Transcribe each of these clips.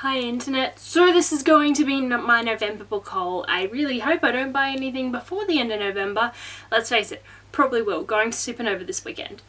Hi internet, so this is going to be my November book haul. I really hope I don't buy anything before the end of November. Let's face it, probably will, going to Supernova this weekend.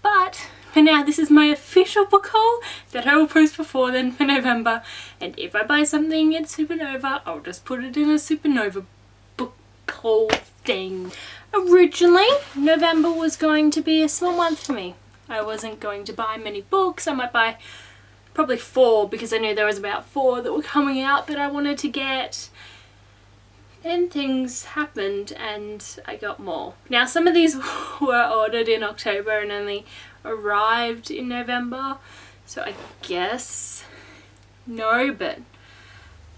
But for now, this is my official book haul that I will post before then for November. And if I buy something at Supernova, I'll just put it in a Supernova book haul thing. Originally, November was going to be a small month for me. I wasn't going to buy many books. I might buy probably 4 because I knew there was about 4 that were coming out that I wanted to get. Then things happened and I got more. Now some of these were ordered in October and only arrived in November, so I guess no, but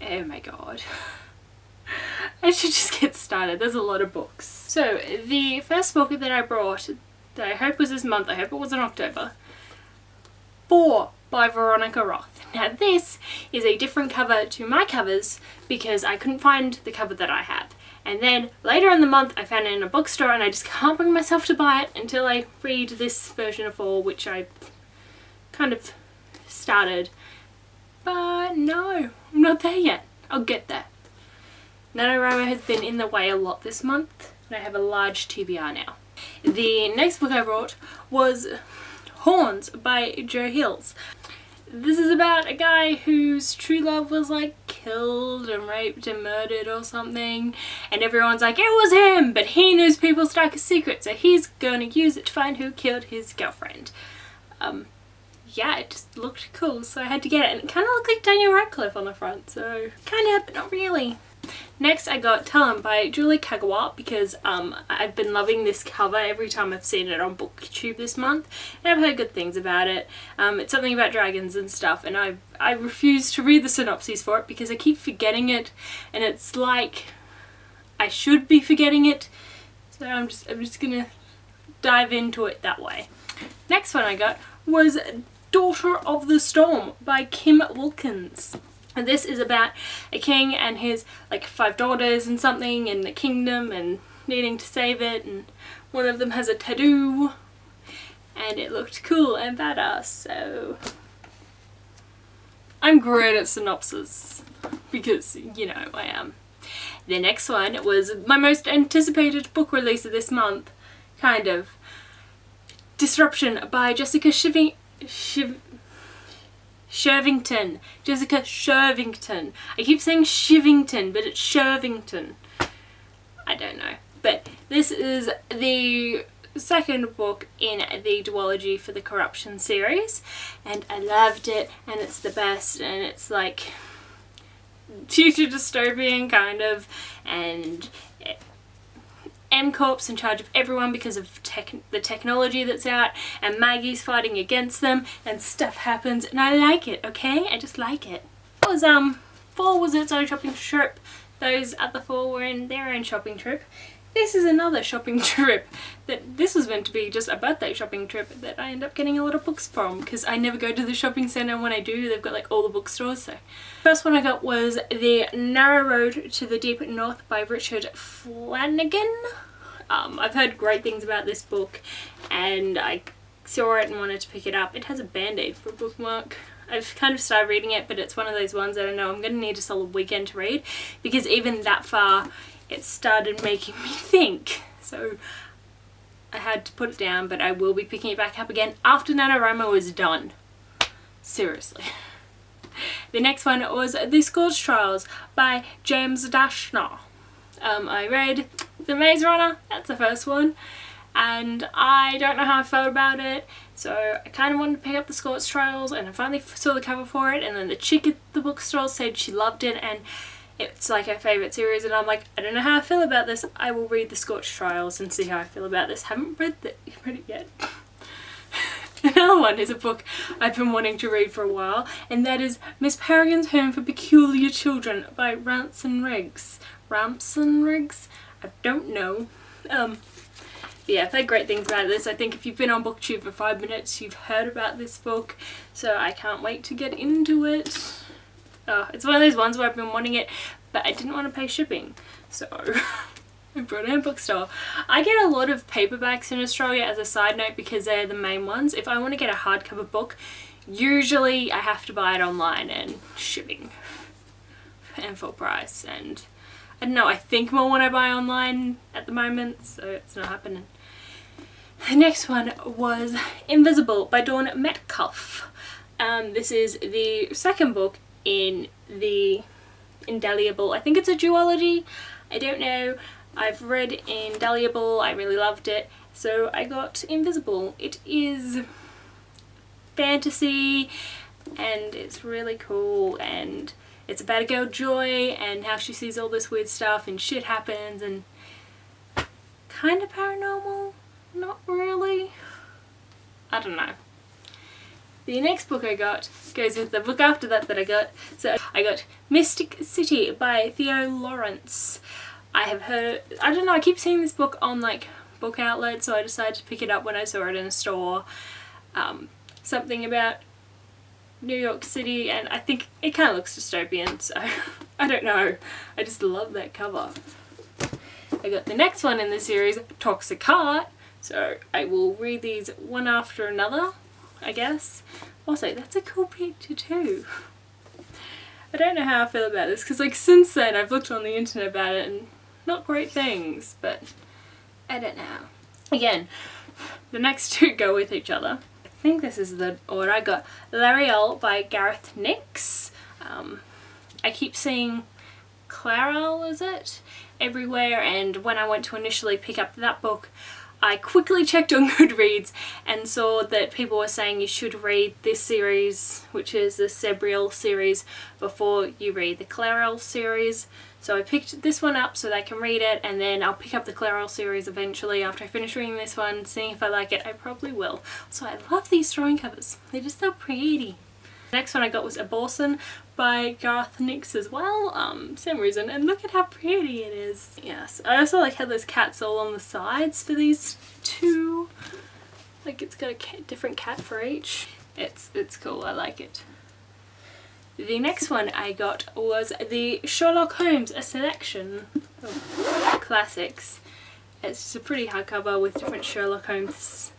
oh my god. I should just get started. There's a lot of books. So the first book that I brought that I hope was this month, I hope it was in October, 4 by Veronica Roth. Now this is a different cover to my covers because I couldn't find the cover that I have. And then later in the month I found it in a bookstore and I just can't bring myself to buy it until I read this version of 4, which I kind of started. But no, I'm not there yet. I'll get there. NaNoWriMo has been in the way a lot this month and I have a large TBR now. The next book I brought was Horns by Joe Hills. This is about a guy whose true love was like killed and raped and murdered or something, and everyone's like, it was him, but he knows people's darkest secrets, so he's gonna use it to find who killed his girlfriend. Yeah, it just looked cool, so I had to get it, and it kind of looked like Daniel Radcliffe on the front, so kind of, but not really. Next I got Tell 'Em by Julie Kagawa because I've been loving this cover every time I've seen it on BookTube this month, and I've heard good things about it. It's something about dragons and stuff, and I refuse to read the synopses for it because I keep forgetting it, and it's like I should be forgetting it, so I'm just gonna dive into it that way. Next one I got was Daughter of the Storm by Kim Wilkins. And this is about a king and his like 5 daughters and something in the kingdom and needing to save it, and one of them has a tattoo and it looked cool and badass, so I'm great at synopsis because, you know, I am. The next one was my most anticipated book release of this month, kind of. Disruption by Jessica Shervington. Jessica Shervington. I keep saying Shivington, but it's Shervington. I don't know. But this is the second book in the duology for the Corruption series, and I loved it, and it's the best, and it's like future dystopian kind of, and M-Corp's in charge of everyone because of the technology that's out, and Maggie's fighting against them, and stuff happens, and I like it, okay? I just like it. It was, 4 was its own shopping trip. Those other 4 were in their own shopping trip. This is another shopping trip. This was meant to be just a birthday shopping trip that I end up getting a lot of books from because I never go to the shopping centre, and when I do, they've got like all the bookstores, so. First one I got was The Narrow Road to the Deep North by Richard Flanagan. I've heard great things about this book and I saw it and wanted to pick it up. It has a band-aid for a bookmark. I've kind of started reading it, but it's one of those ones that I know I'm going to need a solid weekend to read because even that far it started making me think. So I had to put it down, but I will be picking it back up again after NaNoWriMo is done. Seriously. The next one was The Scourge Trials by James Dashner. I read The Maze Runner, that's the first one, and I don't know how I felt about it, so I kind of wanted to pick up The Scourge Trials, and I finally saw the cover for it, and then the chick at the bookstore said she loved it and it's like her favourite series, and I'm like, I don't know how I feel about this. I will read The Scorched Trials and see how I feel about this. Haven't read it yet. Another one is a book I've been wanting to read for a while, and that is Miss Peregrine's Home for Peculiar Children by Ramson Riggs. Ramson Riggs? I don't know. Yeah, I've heard great things about this. I think if you've been on BookTube for 5 minutes, you've heard about this book, so I can't wait to get into it. It's one of those ones where I've been wanting it, but I didn't want to pay shipping, so I brought it in a bookstore. I get a lot of paperbacks in Australia as a side note because they're the main ones. If I want to get a hardcover book, Usually I have to buy it online and shipping and full price, and I don't know, I think more when I buy online at the moment, so it's not happening. The next one was Invisible by Dawn Metcalf. This is the second book in the Indelible, I think it's a duology, I don't know. I've read Indelible, I really loved it, so I got Invisible. It is fantasy and it's really cool, and it's about a girl Joy and how she sees all this weird stuff and shit happens, and kind of paranormal, not really, I don't know. The next book I got goes with the book after that I got. So I got Mystic City by Theo Lawrence. I have heard, I don't know, I keep seeing this book on like book outlets, so I decided to pick it up when I saw it in a store. Something about New York City, and I think it kind of looks dystopian, so I don't know. I just love that cover. I got the next one in the series, Toxic Heart, so I will read these one after another, I guess. Also, that's a cool picture too. I don't know how I feel about this, because like since then I've looked on the internet about it and not great things, but I don't know. Again, the next two go with each other. I think this is the order I got. L'Ariel by Gareth Nix. I keep seeing Claral, is it? Everywhere, and when I went to initially pick up that book, I quickly checked on Goodreads and saw that people were saying you should read this series, which is the Cebriel series, before you read the Claral series. So I picked this one up so that I can read it, and then I'll pick up the Claral series eventually after I finish reading this one, seeing if I like it. I probably will. So I love these drawing covers. They're just so pretty. The next one I got was Abortion by Gareth Nix as well, same reason, and look at how pretty it is. Yes, I also like how there's cats all on the sides for these two. Like it's got a different cat for each. It's cool, I like it. The next one I got was the Sherlock Holmes, a selection of classics. It's just a pretty hardcover with different Sherlock Holmes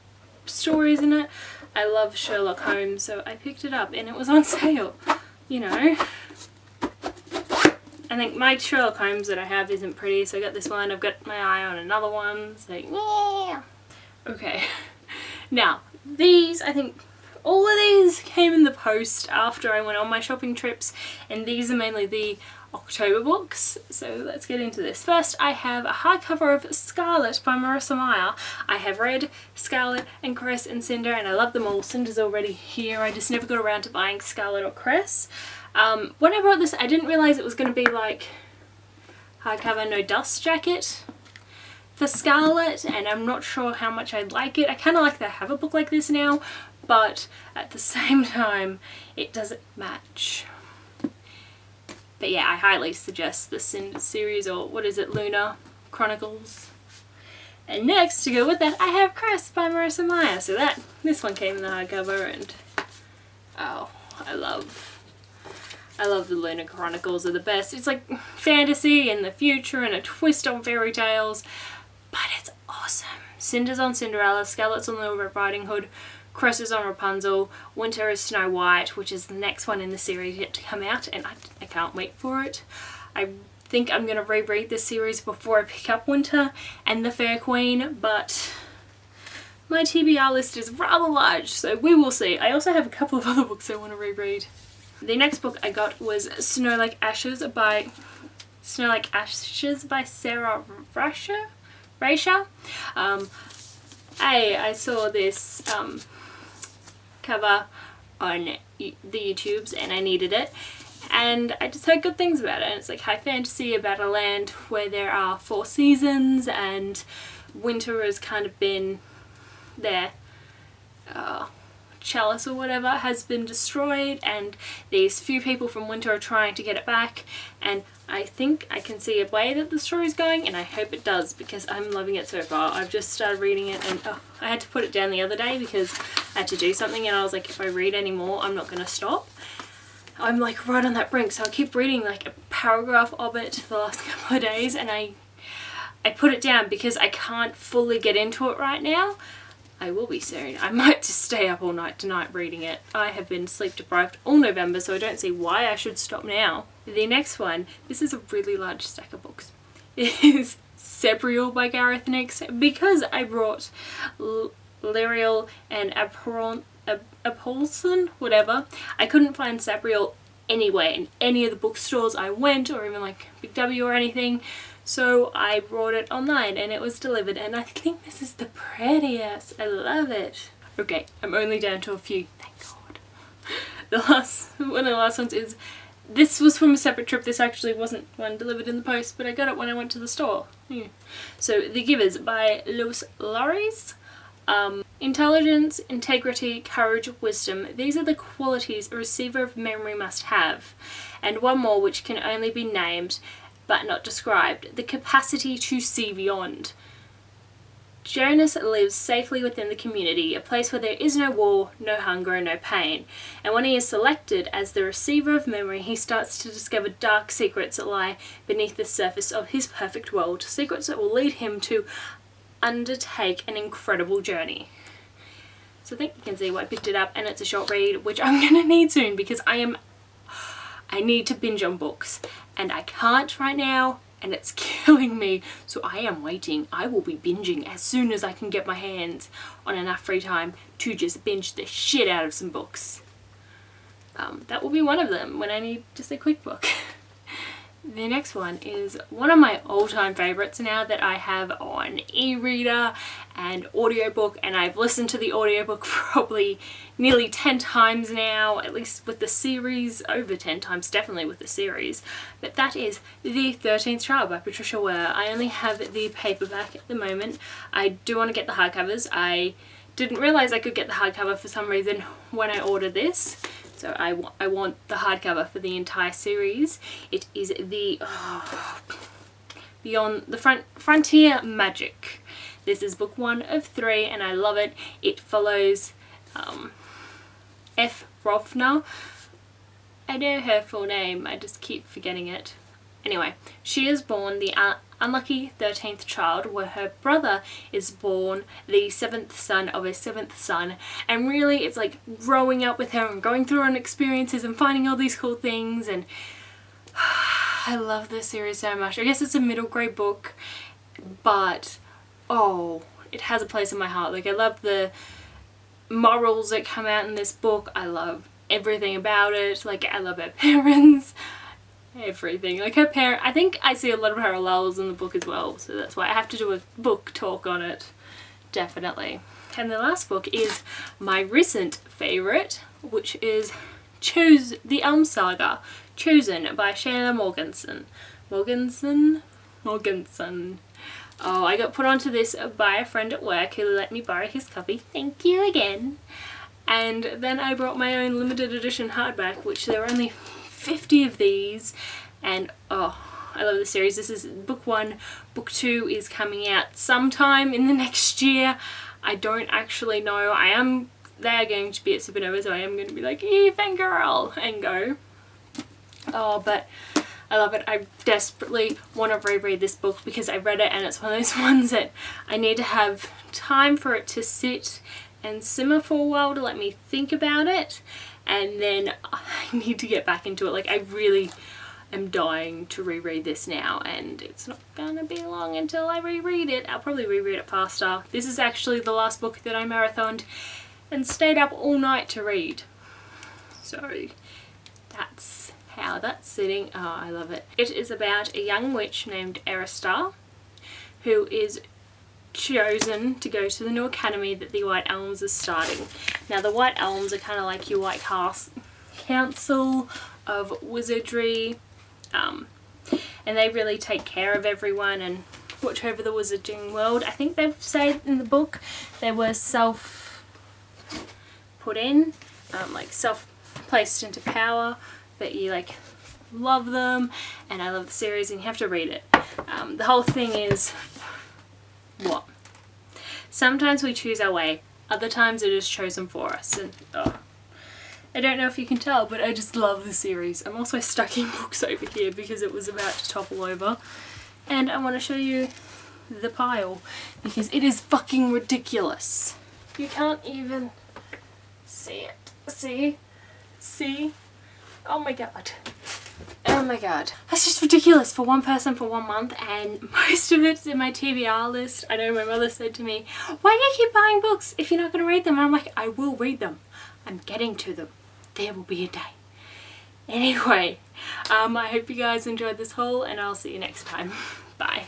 stories in it. I love Sherlock Holmes, so I picked it up and it was on sale, you know. I think my Sherlock Holmes that I have isn't pretty, so I got this one. I've got my eye on another one, so yeah. Okay, now these, I think all of these came in the post after I went on my shopping trips, and these are mainly the October books, so let's get into this. First, I have a hardcover of Scarlet by Marissa Meyer. I have read Scarlet and Cress and Cinder, and I love them all. Cinder's already here, I just never got around to buying Scarlet or Cress. When I bought this, I didn't realise it was going to be like hardcover no dust jacket for Scarlet, and I'm not sure how much I'd like it. I kind of like to have a book like this now, but at the same time, it doesn't match. But yeah, I highly suggest the Cinder series, or what is it, Lunar Chronicles. And next, to go with that, I have Cress by Marissa Meyer. So this one came in the hardcover, and oh, I love the Lunar Chronicles, are the best. It's like fantasy in the future and a twist on fairy tales, but it's awesome. Cinder's on Cinderella, Scarlet's on Little Red Riding Hood, Cress is on Rapunzel, Winter is Snow White, which is the next one in the series yet to come out, and I can't wait for it. I think I'm going to reread this series before I pick up Winter and the Fair Queen, but my TBR list is rather large, so we will see. I also have a couple of other books I want to reread. The next book I got was Snow Like Ashes by Sarah Raisha. I saw this cover on the YouTubes and I needed it, and I just heard good things about it. And it's like high fantasy about a land where there are 4 seasons, and winter has kind of been their chalice or whatever has been destroyed, and these few people from Winter are trying to get it back, and I think I can see a way that the story's going, and I hope it does, because I'm loving it so far. I've just started reading it, and I had to put it down the other day because I had to do something, and I was like, if I read any more, I'm not going to stop. I'm like right on that brink, so I keep reading like a paragraph of it the last couple of days, and I put it down because I can't fully get into it right now. I will be soon. I might just stay up all night tonight reading it. I have been sleep deprived all November, so I don't see why I should stop now. The next one, this is a really large stack of books, is Sabriel by Gareth Nix, because I brought Lyriel and Apolson, whatever. I couldn't find Sabriel anywhere in any of the bookstores I went, or even like Big W or anything. So I brought it online and it was delivered, and I think this is the prettiest. I love it. Okay, I'm only down to a few, thank God. One of the last ones is, this was from a separate trip. This actually wasn't one delivered in the post, but I got it when I went to the store. So The Givers by Lewis Lorries. Intelligence, integrity, courage, wisdom. These are the qualities a receiver of memory must have. And one more which can only be named but not described, the capacity to see beyond. Jonas lives safely within the community, a place where there is no war, no hunger, and no pain. And when he is selected as the receiver of memory, he starts to discover dark secrets that lie beneath the surface of his perfect world, secrets that will lead him to undertake an incredible journey. So I think you can see why I picked it up, and it's a short read, which I'm gonna need soon because I need to binge on books, and I can't right now, and it's killing me. So I am waiting. I will be binging as soon as I can get my hands on enough free time to just binge the shit out of some books. That will be one of them when I need just a quick book. The next one is one of my all-time favorites now that I have on e-reader and audiobook, and I've listened to the audiobook probably nearly 10 times now, at least with the series, over 10 times definitely with the series, but that is The 13th Child by Patricia Ware. I only have the paperback at the moment. I do want to get the hardcovers. I didn't realise I could get the hardcover for some reason when I ordered this. So I want the hardcover for the entire series. It is the Beyond the Frontier Magic. This is book 1 of 3, and I love it. It follows F. Rovna. I know her full name, I just keep forgetting it. Anyway, she is born the unlucky 13th child, where her brother is born the 7th son of a 7th son, and really it's like growing up with her and going through her own experiences and finding all these cool things, and I love this series so much. I guess it's a middle grade book, but oh, it has a place in my heart. Like, I love the morals that come out in this book. I love everything about it. Like, I love her parents. Everything. Like, her parent, I think I see a lot of parallels in the book as well, so that's why I have to do a book talk on it, definitely. And the last book is my recent favourite, which is The Elm Saga, Chosen by Shayla Morganson. Oh, I got put onto this by a friend at work who let me borrow his copy. Thank you again. And then I brought my own limited edition hardback, which there are only 50 of these, and oh, I love the series. This is book 1. Book 2 is coming out sometime in the next year. I don't actually know. They are going to be at Supernova, so I am going to be like, fangirl, and go. Oh, but I love it. I desperately want to reread this book because I read it and it's one of those ones that I need to have time for it to sit and simmer for a while to let me think about it. And then I need to get back into it. Like, I really am dying to reread this now, and it's not gonna be long until I reread it. I'll probably reread it faster. This is actually the last book that I marathoned and stayed up all night to read. So that's how that's sitting. Oh, I love it. It is about a young witch named Aristar who is chosen to go to the new academy that the White Elms is starting. Now, the White Elms are kind of like your White Council of Wizardry, and they really take care of everyone and watch over the wizarding world. I think they've said in the book they were self-put in, like self-placed into power, but you like love them, and I love the series, and you have to read it. The whole thing is, what? Sometimes we choose our way, other times it is chosen for us, and I don't know if you can tell, but I just love the series. I'm also stacking books over here because it was about to topple over, and I want to show you the pile because it is fucking ridiculous. You can't even see it. See? See? Oh my god. Oh my god. That's just ridiculous for one person for 1 month, and most of it's in my TBR list. I know my mother said to me, why do you keep buying books if you're not going to read them? And I'm like, I will read them. I'm getting to them. There will be a day. Anyway, I hope you guys enjoyed this haul, and I'll see you next time. Bye.